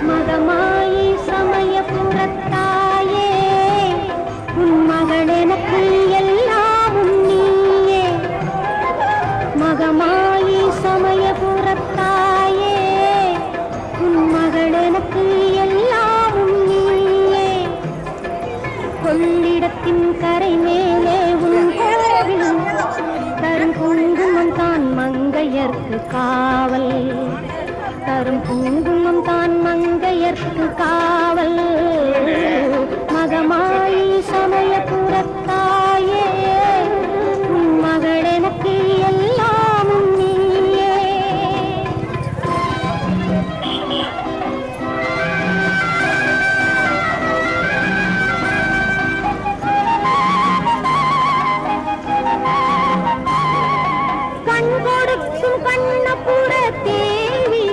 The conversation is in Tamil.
மகமாயி சமயபுரத்தாயே உன் மகள் எனக்கு எல்லாமும் நீயே. மகமாயி சமயபுரத்தாயே உன் மகள் எனக்கு எல்லாமும் நீயே. கொள்ளிடத்தின் கரை மேலே உன் கோவில் தரும் குங்குமம் தான் மங்கையர்க்கு காவல். தரும் குங்குமம் தான் மங்கையர்க்கு காவல். மகமாயி சமயபுரத்தாயே உன் மகள் எனக்கு எல்லாமும் நீயே. கண் கொடுக்கும் கண்ணபுர தேவி